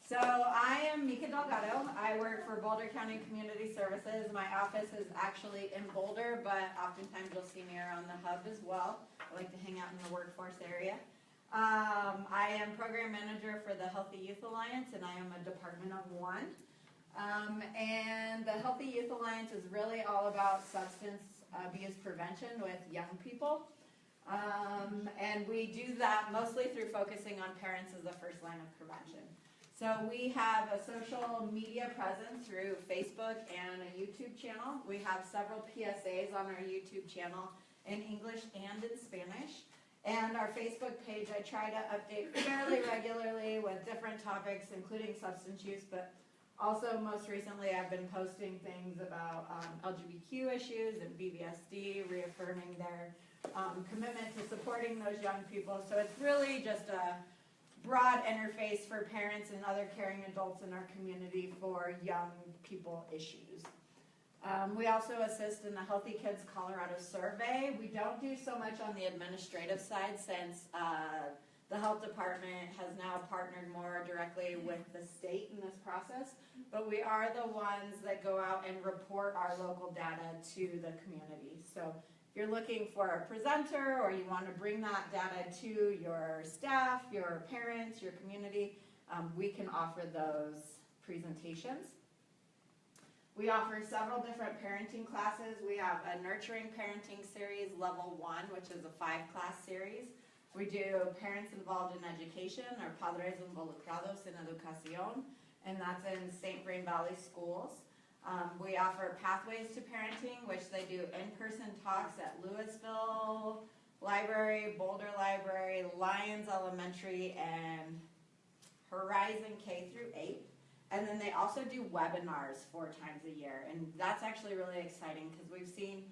So I am Meca Delgado. I work for Boulder County Community Services. My office is actually in Boulder, but oftentimes you'll see me around the hub as well. I like to hang out in the workforce area. I am program manager for the Healthy Youth Alliance, and I am a department of one. And the Healthy Youth Alliance is really all about substance abuse prevention with young people. And we do that mostly through focusing on parents as the first line of prevention. So we have a social media presence through Facebook and a YouTube channel. We have several PSAs on our YouTube channel in English and in Spanish. And our Facebook page, I try to update fairly regularly with different topics, including substance use, but also most recently I've been posting things about LGBTQ issues and BBSD, reaffirming their commitment to supporting those young people. So it's really just a broad interface for parents and other caring adults in our community for young people issues. We also assist in the Healthy Kids Colorado survey. We don't do so much on the administrative side since the health department has now partnered more directly with the state in this process, but we are the ones that go out and report our local data to the community. So if you're looking for a presenter or you want to bring that data to your staff, your parents, your community, we can offer those presentations. We offer several different parenting classes. We have a Nurturing Parenting Series Level 1, which is a 5-class series. We do Parents Involved in Education, or Padres Involucrados en Educación, and that's in St. Vrain Valley schools. We offer Pathways to Parenting, which they do in-person talks at Louisville Library, Boulder Library, Lyons Elementary, and Horizon K through 8. And then they also do webinars 4 times a year, and that's actually really exciting because we've seen,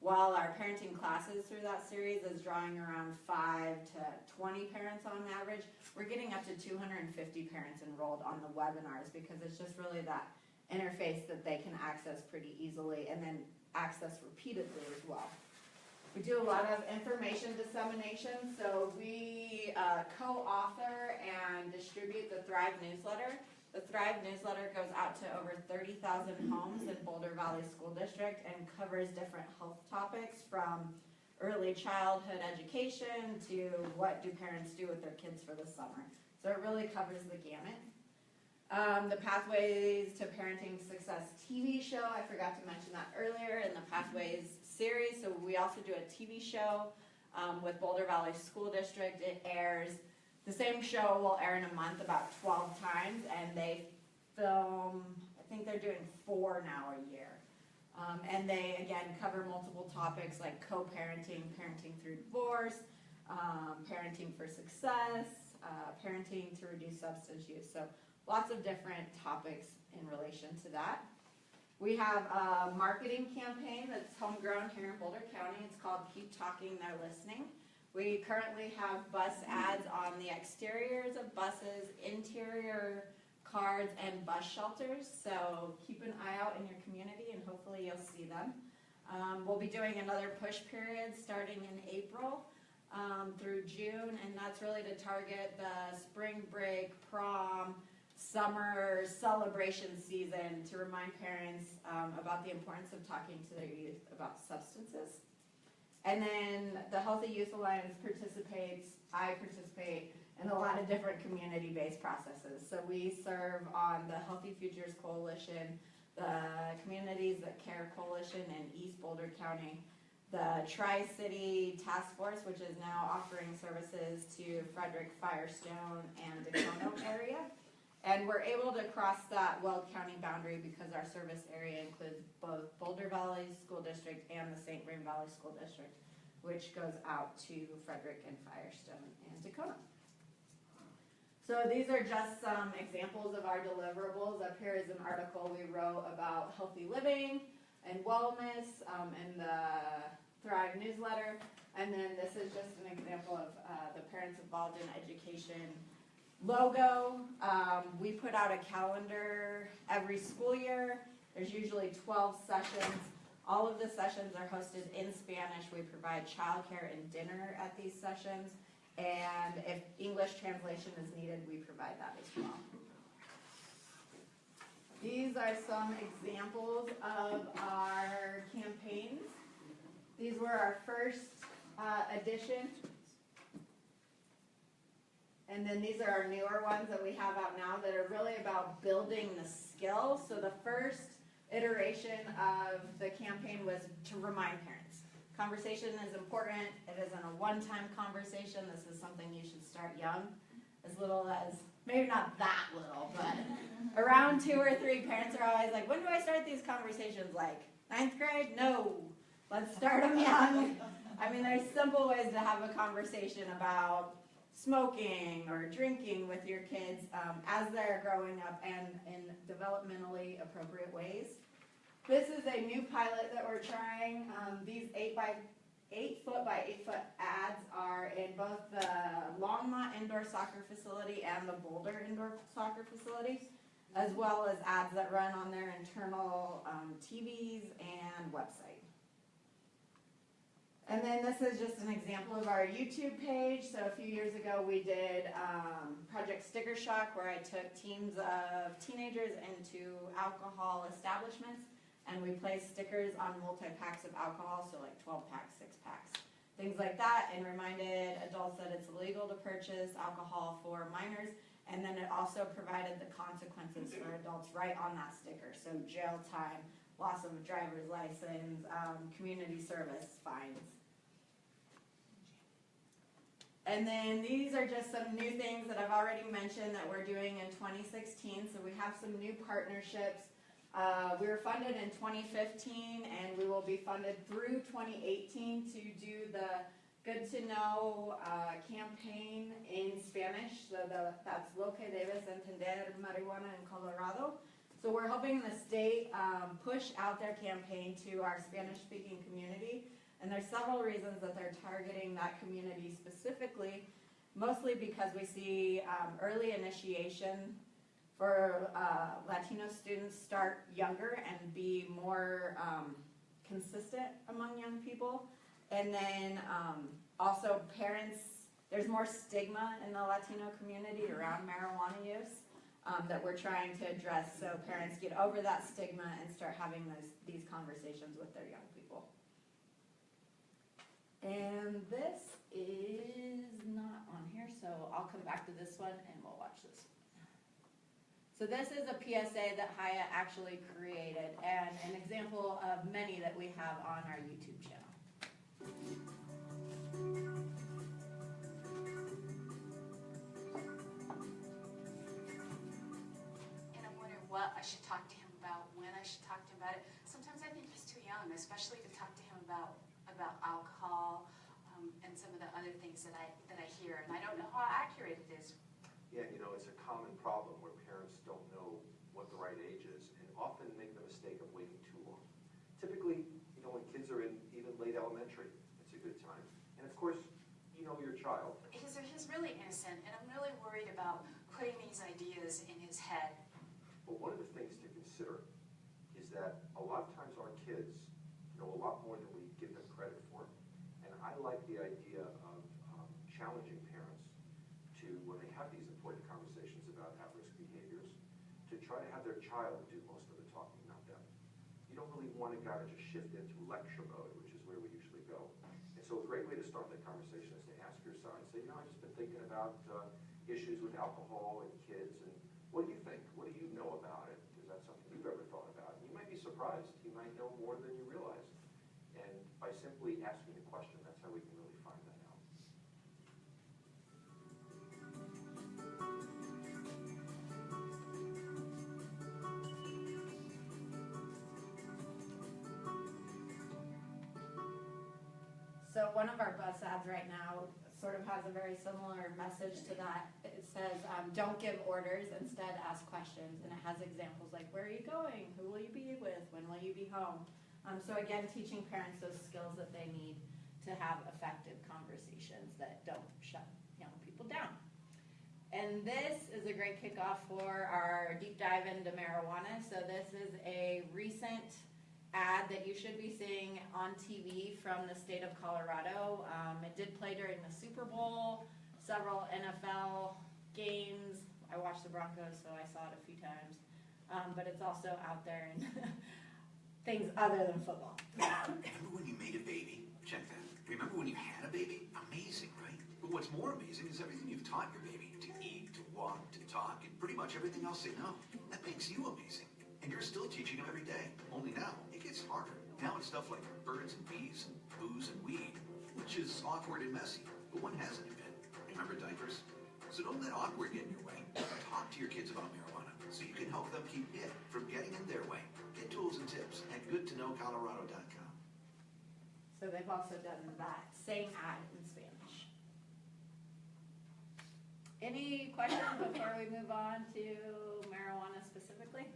while our parenting classes through that series is drawing around 5 to 20 parents on average, we're getting up to 250 parents enrolled on the webinars because it's just really that interface that they can access pretty easily and then access repeatedly as well. We do a lot of information dissemination, so we co-author and distribute the Thrive newsletter. The Thrive newsletter goes out to over 30,000 homes in Boulder Valley School District and covers different health topics from early childhood education to what do parents do with their kids for the summer. So it really covers the gamut. The Pathways to Parenting Success TV show, I forgot to mention that earlier in the Pathways series. So we also do a TV show with Boulder Valley School District. It airs, the same show will air in a month about 12 times, and they film, I think they're doing 4 now a year. And they, again, cover multiple topics like co-parenting, parenting through divorce, parenting for success, parenting to reduce substance use. So lots of different topics in relation to that. We have a marketing campaign that's homegrown here in Boulder County. It's called Keep Talking, They're Listening. We currently have bus ads on the exteriors of buses, interior cards, and bus shelters. So keep an eye out in your community and hopefully you'll see them. We'll be doing another push period starting in April through June, and that's really to target the spring break, prom, summer celebration season to remind parents about the importance of talking to their youth about substances. And then the Healthy Youth Alliance I participate in a lot of different community-based processes. So we serve on the Healthy Futures Coalition, the Communities That Care Coalition in East Boulder County, the Tri-City Task Force, which is now offering services to Frederick, Firestone, and Dakota area. And we're able to cross that Weld County boundary because our service area includes both Boulder Valley School District and the St. Vrain Valley School District, which goes out to Frederick and Firestone and Dakota. So these are just some examples of our deliverables. Up here is an article we wrote about healthy living and wellness in the Thrive newsletter. And then this is just an example of the Parents Involved in Education logo. We put out a calendar every school year. There's usually 12 sessions. All of the sessions are hosted in Spanish. We provide childcare and dinner at these sessions. And if English translation is needed, we provide that as well. These are some examples of our campaigns. These were our first edition. And then these are our newer ones that we have out now that are really about building the skill. So the first iteration of the campaign was to remind parents. Conversation is important. It isn't a one-time conversation. This is something you should start young, as little as, maybe not that little, but around 2 or 3. Parents are always like, when do I start these conversations? Like 9th grade? No, let's start them young. I mean, there's simple ways to have a conversation about smoking or drinking with your kids as they're growing up and in developmentally appropriate ways. This is a new pilot that we're trying. These 8 foot by 8 foot ads are in both the Longmont indoor soccer facility and the Boulder indoor soccer facility, as well as ads that run on their internal TVs and website. And then this is just an example of our YouTube page. So a few years ago we did Project Sticker Shock, where I took teams of teenagers into alcohol establishments and we placed stickers on multi-packs of alcohol, so like 12 packs, 6 packs, things like that, and reminded adults that it's illegal to purchase alcohol for minors. And then it also provided the consequences for adults right on that sticker. So jail time, loss of a driver's license, community service fines. And then these are just some new things that I've already mentioned that we're doing in 2016. So we have some new partnerships. We were funded in 2015 and we will be funded through 2018 to do the Good to Know campaign in Spanish. So that's Lo que debes entender marihuana en Colorado. So we're helping the state push out their campaign to our Spanish-speaking community. And there's several reasons that they're targeting that community specifically, mostly because we see early initiation for Latino students start younger and be more consistent among young people. And then also parents, there's more stigma in the Latino community around marijuana use that we're trying to address, so parents get over that stigma and start having these conversations with their young people. And this is not on here, so I'll come back to this one and we'll watch this one. So this is a PSA that Haya actually created and an example of many that we have on our YouTube channel. And I'm wondering what I should talk to him about, when I should talk to him about it. Sometimes I think he's too young, especially to talk to him about alcohol and some of the other things that I hear, and I don't know how accurate it is. Yeah, you know, it's a common problem where parents don't know what the right age is and often make the mistake of waiting too long. Typically, you know, when kids are in even late elementary, it's a good time. And of course, you know your child. He's really innocent, and I'm really worried about putting these ideas in his head. But one of the things to consider is that a lot of times our kids know a lot more than we give them credit for. And I like the idea of challenging parents to, when they have these important conversations about at-risk behaviors, to try to have their child do most of the talking, not them. You don't really want a guy to just shift into lecture mode, which is where we usually go. And so a great way to start that conversation is to ask your son, say, you know, I've just been thinking about issues with alcohol and kids, and what do you think? What do you know about it? Is that something you've ever thought about? And you might be surprised. He might know more than you realize. And by simply asking the question, that's how we can really find that out. So one of our bus ads right now sort of has a very similar message to that. It says, don't give orders, instead ask questions. And it has examples like, where are you going? Who will you be with? When will you be home? So again, teaching parents those skills that they need to have effective conversations that don't shut young people down. And this is a great kickoff for our deep dive into marijuana. So this is a recent ad that you should be seeing on TV from the state of Colorado. It did play during the Super Bowl, several NFL games. I watched the Broncos, so I saw it a few times. but it's also out there in things other than football. Remember when you made a baby? Check that. Remember when you had a baby? Amazing, right? But what's more amazing is everything you've taught your baby to eat, to walk, to talk, and pretty much everything else they know. That makes you amazing. And you're still teaching them every day. Only now, it gets harder. Now it's stuff like birds and bees and booze and weed, which is awkward and messy, but one hasn't been. Remember diapers? So don't let awkward get in your way. Talk to your kids about marijuana so you can help them keep it from getting in their way. Get tools and tips at goodtoknowcolorado.com. So they've also done that same ad in Spanish. Any questions before we move on to marijuana specifically?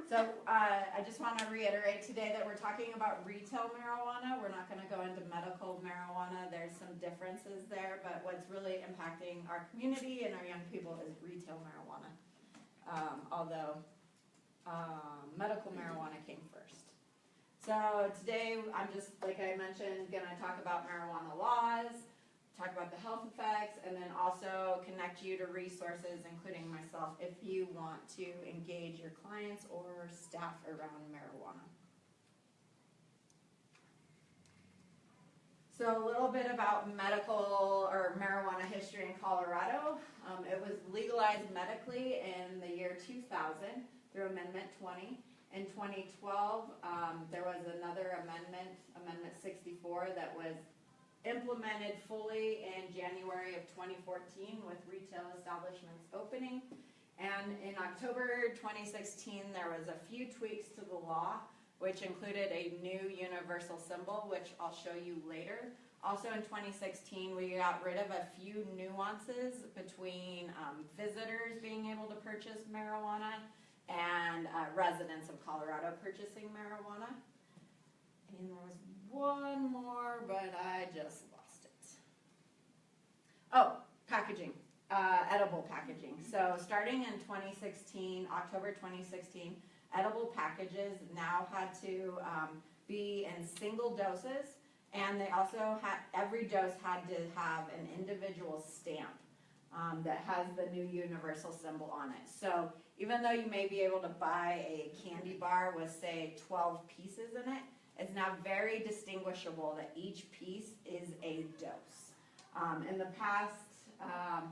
So I just want to reiterate today that we're talking about retail marijuana. We're not going to go into medical marijuana. There's some differences there, but what's really impacting our community and our young people is retail marijuana. Although medical marijuana came first. So today I'm just, like I mentioned, going to talk about marijuana laws, talk about the health effects, and then also connect you to resources, including myself, if you want to engage your clients or staff around marijuana. So a little bit about medical or marijuana history in Colorado. It was legalized medically in the year 2000 through Amendment 20. In 2012, there was another amendment, Amendment 64, that was implemented fully in January of 2014 with retail establishments opening. And in October 2016, there was a few tweaks to the law, which included a new universal symbol, which I'll show you later. Also in 2016, we got rid of a few nuances between visitors being able to purchase marijuana and residents of Colorado purchasing marijuana. And there was one more, but I just lost it. Oh, packaging, edible packaging. So starting in 2016, October 2016, edible packages now had to be in single doses, and they also had, every dose had to have an individual stamp that has the new universal symbol on it. So even though you may be able to buy a candy bar with, say, 12 pieces in it, it's now very distinguishable that each piece is a dose. In the past,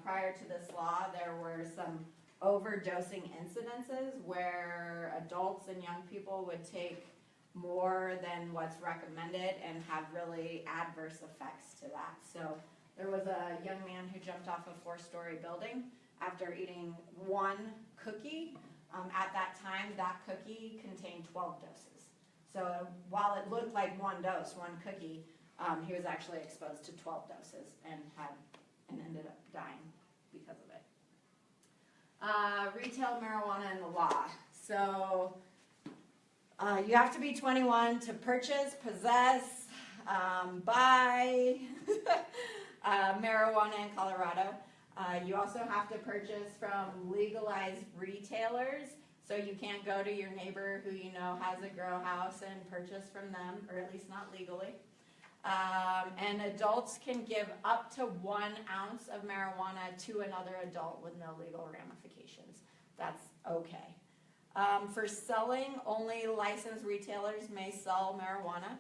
prior to this law, there were some overdosing incidences where adults and young people would take more than what's recommended and have really adverse effects to that. So there was a young man who jumped off a 4-story building after eating one cookie. At that time, that cookie contained 12 doses. So while it looked like one dose, one cookie, he was actually exposed to 12 doses and ended up dying because of it. Retail marijuana and the law. So you have to be 21 to purchase, possess, buy marijuana in Colorado. You also have to purchase from legalized retailers. So you can't go to your neighbor who you know has a grow house and purchase from them, or at least not legally. And adults can give up to 1 ounce of marijuana to another adult with no legal ramifications. That's okay. For selling, only licensed retailers may sell marijuana.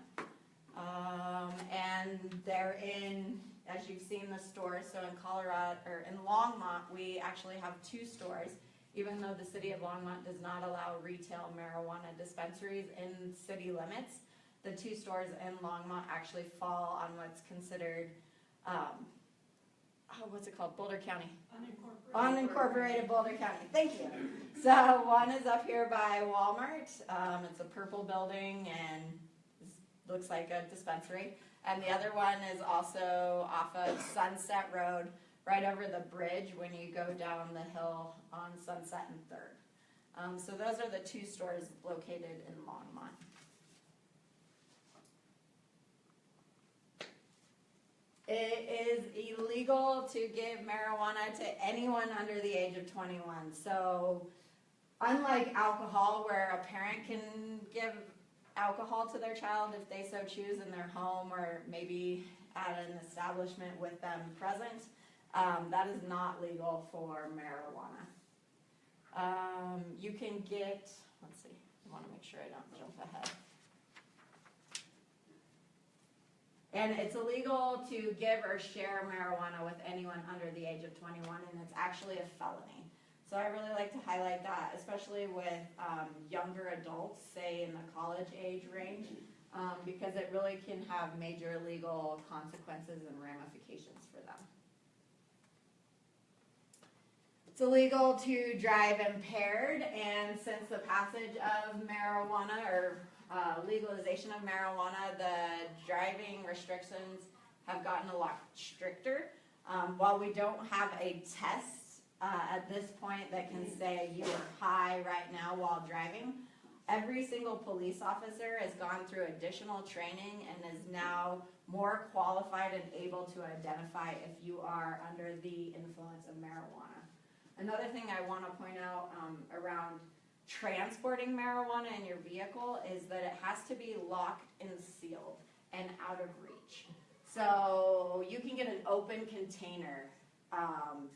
And they're in, as you've seen, the stores. So in Colorado, or in Longmont, we actually have 2 stores. Even though the city of Longmont does not allow retail marijuana dispensaries in city limits, the 2 stores in Longmont actually fall on what's considered, what's it called? Boulder County. Unincorporated Boulder County. Thank you. So one is up here by Walmart. It's a purple building and looks like a dispensary. And the other one is also off of Sunset Road, right over the bridge when you go down the hill on Sunset and 3rd. So those are the 2 stores located in Longmont. It is illegal to give marijuana to anyone under the age of 21. So unlike alcohol, where a parent can give alcohol to their child if they so choose in their home or maybe at an establishment with them present. That is not legal for marijuana. You can get, let's see, I want to make sure I don't jump ahead. And it's illegal to give or share marijuana with anyone under the age of 21, and it's actually a felony. So I really like to highlight that, especially with younger adults, say in the college age range, because it really can have major legal consequences and ramifications for them. It's illegal to drive impaired, and since the passage of marijuana or legalization of marijuana, the driving restrictions have gotten a lot stricter. While we don't have a test at this point that can say you are high right now while driving, every single police officer has gone through additional training and is now more qualified and able to identify if you are under the influence of marijuana. Another thing I want to point out around transporting marijuana in your vehicle is that it has to be locked and sealed and out of reach. So you can get an open container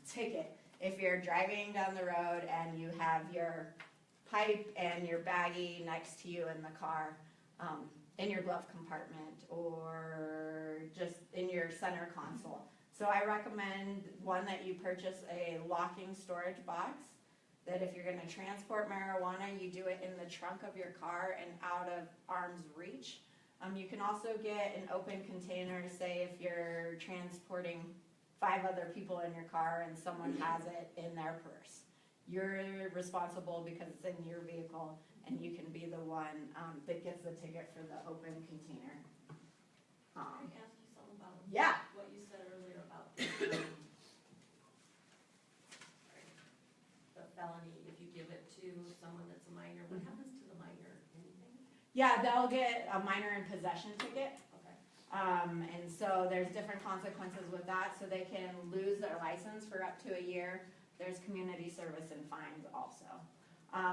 ticket if you're driving down the road and you have your pipe and your baggie next to you in the car, in your glove compartment or just in your center console. So I recommend one that you purchase a locking storage box, that if you're going to transport marijuana, you do it in the trunk of your car and out of arm's reach. You can also get an open container, say if you're transporting 5 other people in your car and someone has it in their purse. You're responsible because it's in your vehicle, and you can be the one that gets the ticket for the open container. Can I ask you something about what you said earlier about the felony? If you give it to someone that's a minor, what happens to the minor? Anything? Yeah, they'll get a minor in possession ticket. Okay. And so there's different consequences with that. So they can lose their license for up to a year. There's community service and fines also.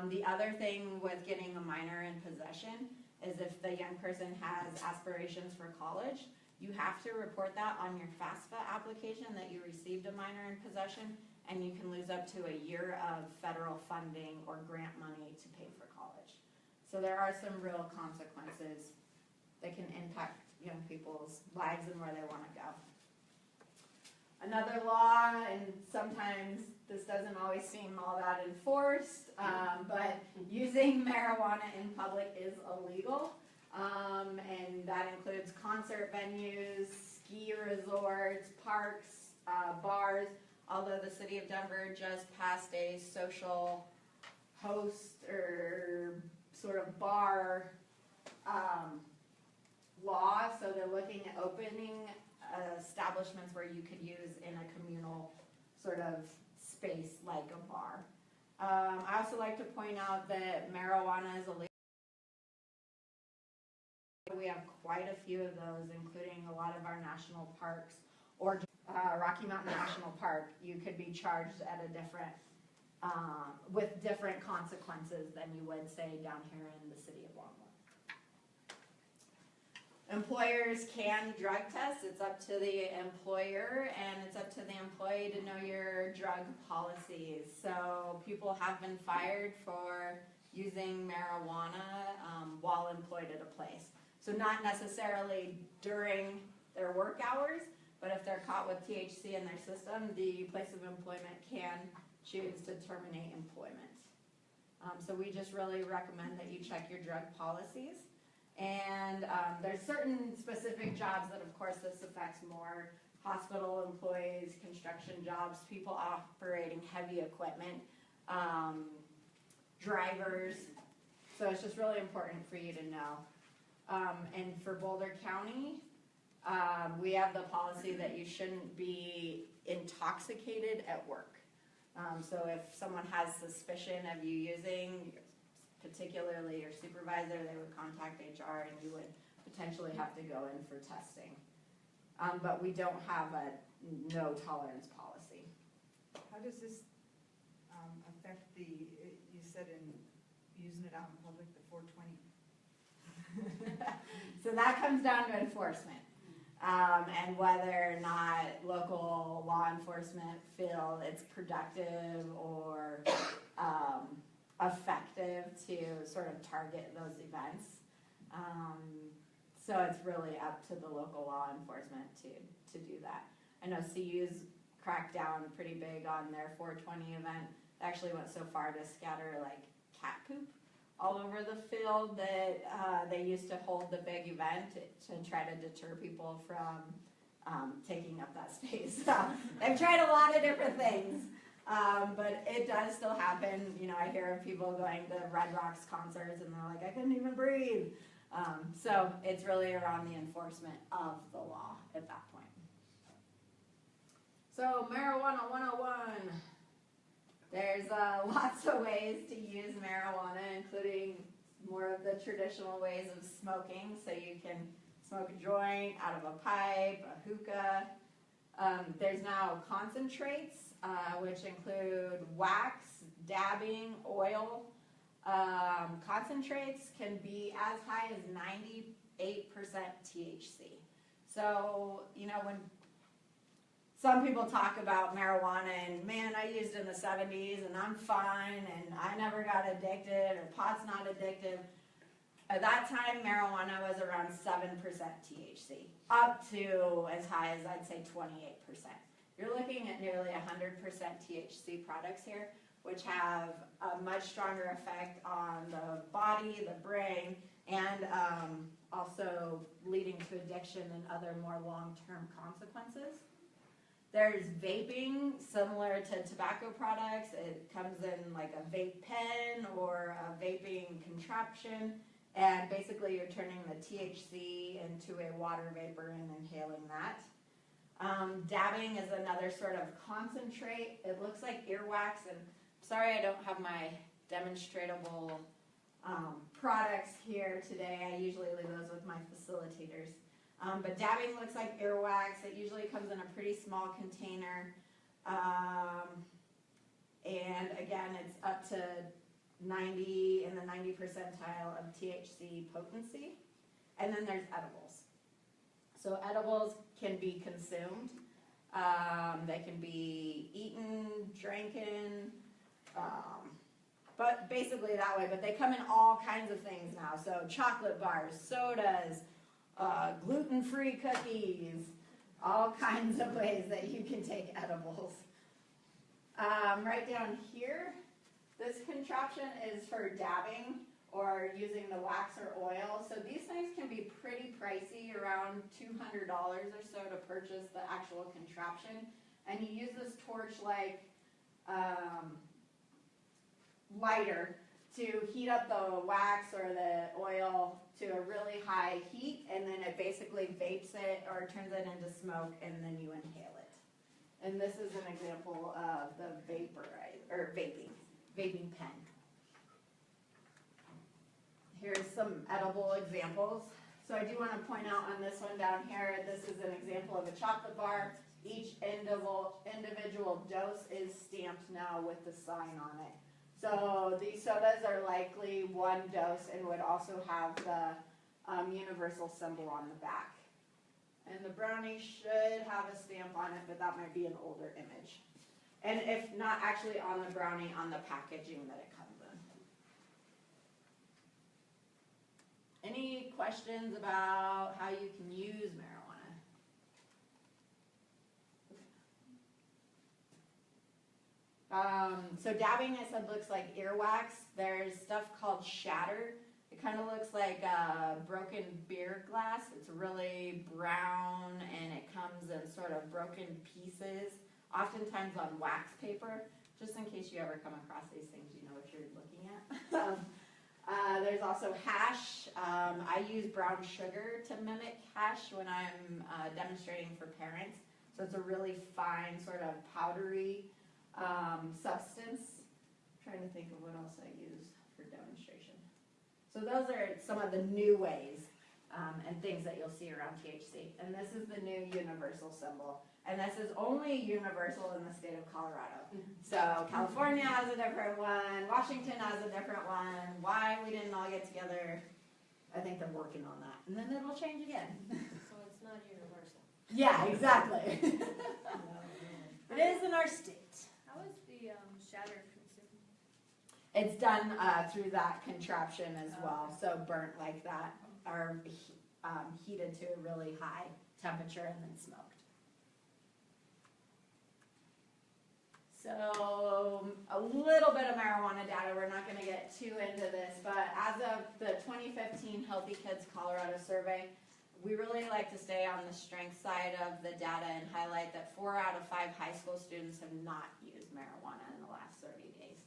The other thing with getting a minor in possession is if the young person has aspirations for college, you have to report that on your FAFSA application that you received a minor in possession, and you can lose up to a year of federal funding or grant money to pay for college. So there are some real consequences that can impact young people's lives and where they want to go. Another law, and sometimes this doesn't always seem all that enforced, but using marijuana in public is illegal. And that includes concert venues, ski resorts, parks, bars, although the city of Denver just passed a social host or sort of bar law, so they're looking at opening establishments where you could use in a communal sort of space like a bar. I also like to point out that marijuana is illegal. We have quite a few of those, including a lot of our national parks, or Rocky Mountain National Park. You could be charged at a different, with different consequences than you would say down here in the city of Longwood. Employers can drug test. It's up to the employer, and it's up to the employee to know your drug policies. So people have been fired for using marijuana while employed at a place. So not necessarily during their work hours, but if they're caught with THC in their system, the place of employment can choose to terminate employment. So we just really recommend that you check your drug policies. And there's certain specific jobs that, of course, this affects more. Hospital employees, construction jobs, people operating heavy equipment, drivers. So it's just really important for you to know. And for Boulder County, we have the policy that you shouldn't be intoxicated at work. So if someone has suspicion of you using, particularly your supervisor, they would contact HR and you would potentially have to go in for testing. But we don't have a no tolerance policy. How does this affect the, you said in using it out in public, the 420? So that comes down to enforcement. And whether or not local law enforcement feel it's productive or effective to sort of target those events. So it's really up to the local law enforcement to do that. I know CU's cracked down pretty big on their 420 event. They actually went so far to scatter like cat poop all over the field that they used to hold the big event to try to deter people from taking up that space. So they've tried a lot of different things, but it does still happen. You know, I hear of people going to Red Rocks concerts and they're like, I couldn't even breathe. So it's really around the enforcement of the law at that point. So marijuana 101. There's lots of ways to use marijuana, including more of the traditional ways of smoking. So you can smoke a joint out of a pipe, a hookah. There's now concentrates, which include wax, dabbing, oil. Concentrates can be as high as 98% THC. So, you know, when some people talk about marijuana and, man, I used it in the 70s and I'm fine and I never got addicted or pot's not addictive. At that time, marijuana was around 7% THC, up to as high as I'd say 28%. You're looking at nearly 100% THC products here, which have a much stronger effect on the body, the brain, and also leading to addiction and other more long-term consequences. There's vaping, similar to tobacco products. It comes in like a vape pen or a vaping contraption, and basically you're turning the THC into a water vapor and inhaling that. Dabbing is another sort of concentrate. It looks like earwax, and sorry I don't have my demonstratable products here today. I usually leave those with my facilitators. But dabbing looks like earwax. It usually comes in a pretty small container. And again, it's up to 90 in the 90 percentile of THC potency. And then there's edibles. So edibles can be consumed. They can be eaten, drinking, but basically that way. But they come in all kinds of things now. So chocolate bars, sodas, gluten-free cookies, all kinds of ways that you can take edibles. Right down here, this contraption is for dabbing or using the wax or oil. So these things can be pretty pricey, around $200 or so to purchase the actual contraption. And you use this torch-like lighter to heat up the wax or the oil to a really high heat, and then it basically vapes it or turns it into smoke, and then you inhale it. And this is an example of the vaping pen. Here's some edible examples. So I do want to point out on this one down here, this is an example of a chocolate bar. Each individual dose is stamped now with the sign on it. So these sodas are likely one dose and would also have the universal symbol on the back. And the brownie should have a stamp on it, but that might be an older image. And if not actually on the brownie, on the packaging that it comes in. Any questions about how you can use marijuana? So dabbing, I said, looks like earwax. There's stuff called shatter. It kind of looks like a broken beer glass. It's really brown and it comes in sort of broken pieces, oftentimes on wax paper. Just in case you ever come across these things, you know what you're looking at. There's also hash. I use brown sugar to mimic hash when I'm demonstrating for parents. So it's a really fine sort of powdery substance. I'm trying to think of what else I use for demonstration. So those are some of the new ways and things that you'll see around THC. And this is the new universal symbol. And this is only universal in the state of Colorado. So California has a different one. Washington has a different one. Why we didn't all get together, I think they're working on that, and then it'll change again. So it's not universal. Yeah, exactly. It is in our state. How is the shatter consumed? It's done through that contraption as well, so burnt like that, or heated to a really high temperature and then smoked. So a little bit of marijuana data, we're not gonna get too into this, but as of the 2015 Healthy Kids Colorado survey, we really like to stay on the strength side of the data and highlight that 4 out of 5 high school students have not used marijuana in the last 30 days.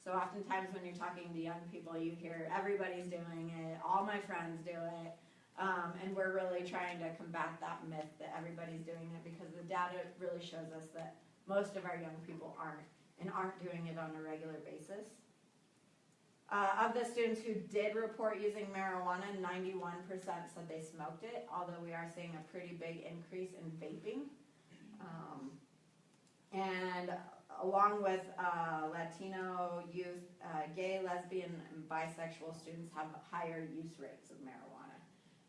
So oftentimes when you're talking to young people, you hear everybody's doing it, all my friends do it, and we're really trying to combat that myth that everybody's doing it, because the data really shows us that most of our young people aren't doing it on a regular basis. Of the students who did report using marijuana, 91% said they smoked it, although we are seeing a pretty big increase in vaping. And along with Latino youth, gay, lesbian, and bisexual students have higher use rates of marijuana.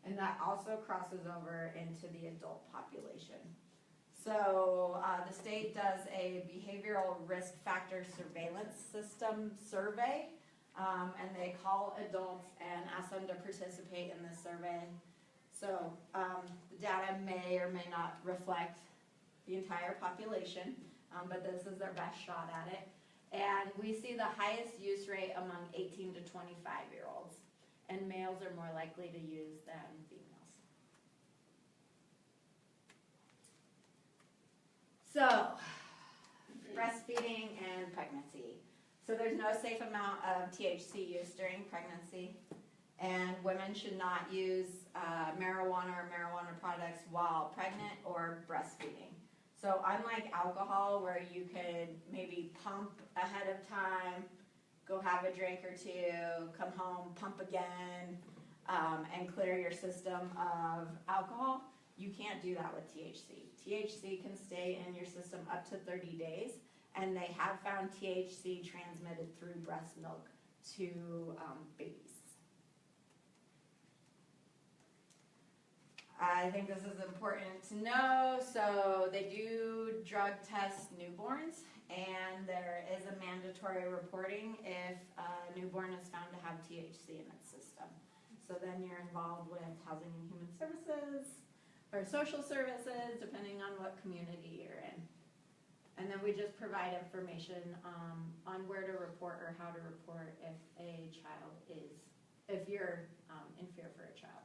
And that also crosses over into the adult population. So the state does a behavioral risk factor surveillance system survey. And they call adults and ask them to participate in this survey. So the data may or may not reflect the entire population, but this is their best shot at it. And we see the highest use rate among 18 to 25-year-olds, and males are more likely to use than females. So, breastfeeding and pregnancy. So there's no safe amount of THC use during pregnancy, and women should not use marijuana or marijuana products while pregnant or breastfeeding. So unlike alcohol, where you could maybe pump ahead of time, go have a drink or two, come home, pump again, and clear your system of alcohol, you can't do that with THC. THC can stay in your system up to 30 days. And they have found THC transmitted through breast milk to babies. I think this is important to know. So they do drug test newborns, and there is a mandatory reporting if a newborn is found to have THC in its system. So then you're involved with Housing and Human Services or social services, depending on what community you're in. And then we just provide information on where to report or how to report if you're in fear for a child.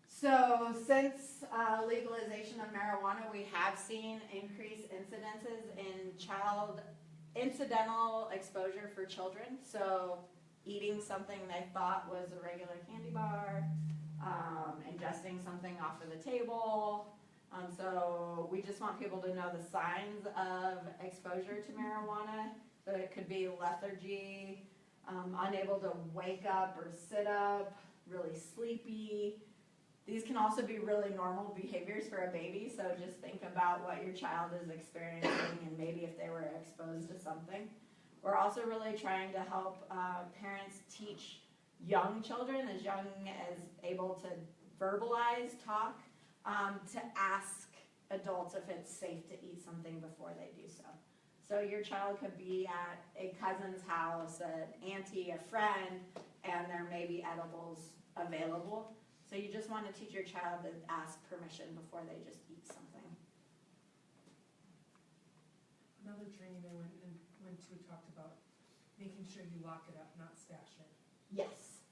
So since legalization of marijuana, we have seen increased incidences in incidental exposure for children. So eating something they thought was a regular candy bar, ingesting something off of the table. So we just want people to know the signs of exposure to marijuana. So it could be lethargy, unable to wake up or sit up, really sleepy. These can also be really normal behaviors for a baby, so just think about what your child is experiencing and maybe if they were exposed to something. We're also really trying to help parents teach young children, as young as able to verbalize, talk, to ask adults if it's safe to eat something before they do so. So your child could be at a cousin's house, an auntie, a friend, and there may be edibles available. So you just want to teach your child to ask permission before they just eat something. Another training I went to talked about making sure you lock it up, not stash it. Yes.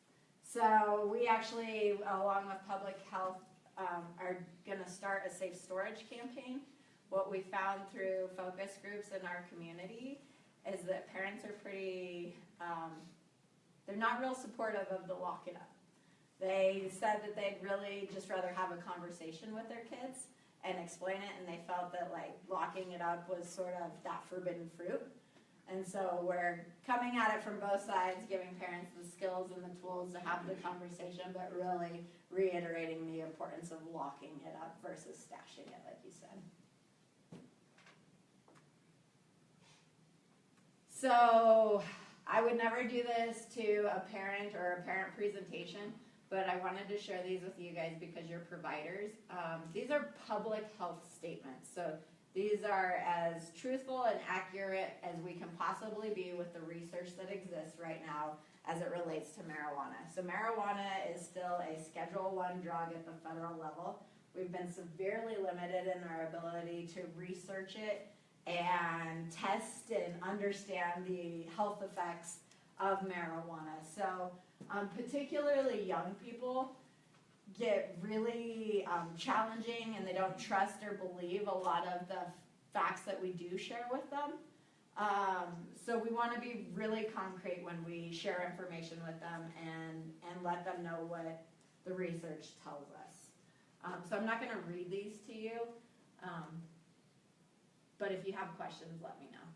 So we actually, along with public health, are going to start a safe storage campaign. What we found through focus groups in our community is that parents are pretty, they're not real supportive of the lock it up. They said that they'd really just rather have a conversation with their kids and explain it, and they felt that like locking it up was sort of that forbidden fruit. And so we're coming at it from both sides, giving parents the skills and the tools to have the conversation, but really reiterating the importance of locking it up versus stashing it, like you said. So I would never do this to a parent or a parent presentation, but I wanted to share these with you guys because you're providers. These are public health statements, so these are as truthful and accurate as we can possibly be with the research that exists right now as it relates to marijuana. So marijuana is still a Schedule I drug at the federal level. We've been severely limited in our ability to research it and test and understand the health effects of marijuana. So particularly young people get really challenging, and they don't trust or believe a lot of the facts that we do share with them. So we want to be really concrete when we share information with them and let them know what the research tells us. So I'm not going to read these to you, but if you have questions, let me know.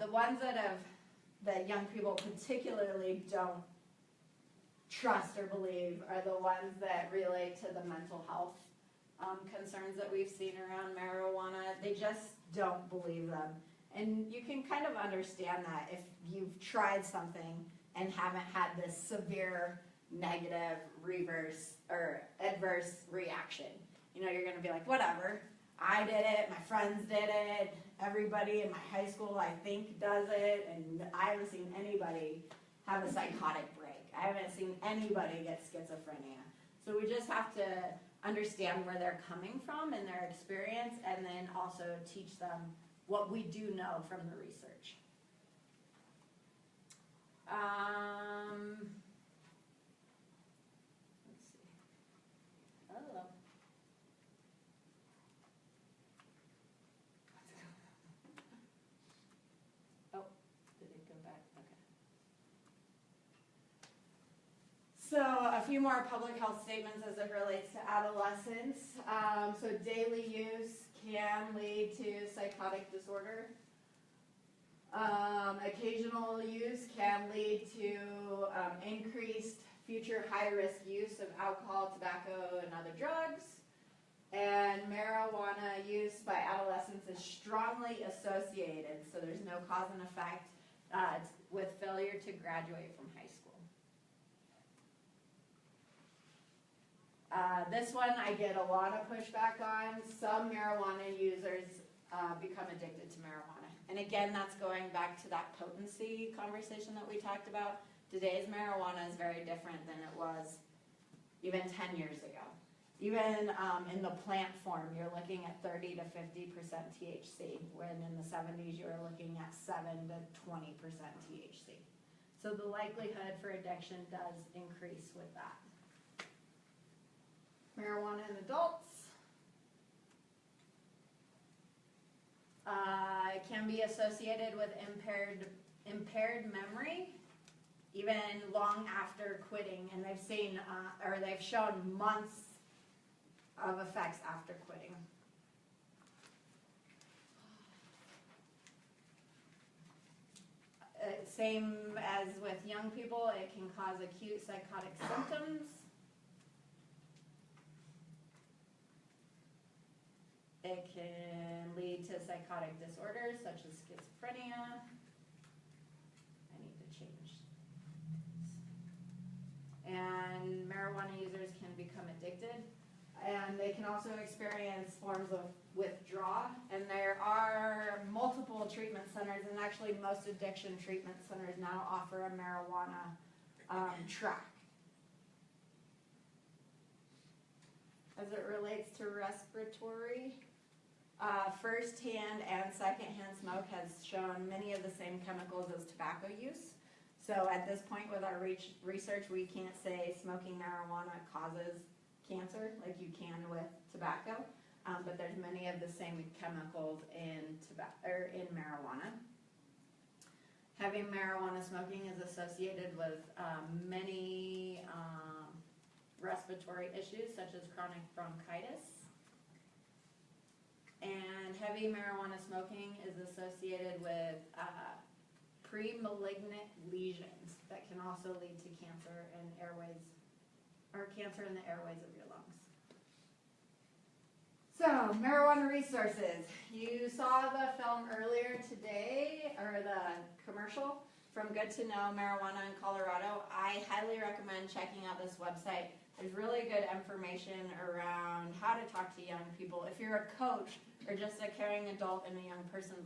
The ones that young people particularly don't trust or believe are the ones that relate to the mental health concerns that we've seen around marijuana. They just don't believe them. And you can kind of understand that if you've tried something and haven't had this severe negative reverse or adverse reaction. You know, you're going to be like, whatever, I did it, my friends did it, everybody in my high school I think does it, and I haven't seen anybody have a psychotic break. I haven't seen anybody get schizophrenia. So we just have to understand where they're coming from and their experience, and then also teach them what we do know from the research. Let's see. Oh. Oh, did it go back? Okay. So a few more public health statements as it relates to adolescents. So daily use can lead to psychotic disorder. Occasional use can lead to increased future high-risk use of alcohol, tobacco, and other drugs. And marijuana use by adolescents is strongly associated, so there's no cause and effect, with failure to graduate from high school. This one I get a lot of pushback on. Some marijuana users become addicted to marijuana. And again, that's going back to that potency conversation that we talked about. Today's marijuana is very different than it was even 10 years ago. Even in the plant form, you're looking at 30 to 50% THC, when in the 70s you were looking at 7 to 20% THC. So the likelihood for addiction does increase with that. Marijuana in adults. It can be associated with impaired memory, even long after quitting, and they've seen, or they've shown months of effects after quitting. Same as with young people, it can cause acute psychotic symptoms. It can lead to psychotic disorders such as schizophrenia. I need to change. And marijuana users can become addicted. And they can also experience forms of withdrawal. And there are multiple treatment centers, and actually most addiction treatment centers now offer a marijuana track. As it relates to respiratory, first-hand and second-hand smoke has shown many of the same chemicals as tobacco use. So at this point with our research, we can't say smoking marijuana causes cancer like you can with tobacco, but there's many of the same chemicals in marijuana. Heavy marijuana smoking is associated with many respiratory issues such as chronic bronchitis. And heavy marijuana smoking is associated with pre-malignant lesions that can also lead to cancer in airways, or cancer in the airways of your lungs. So So, marijuana resources. You saw the film earlier today, or the commercial from Good to Know Marijuana in Colorado. I highly recommend checking out this website. There's really good information around how to talk to young people. If you're a coach or just a caring adult in a young person's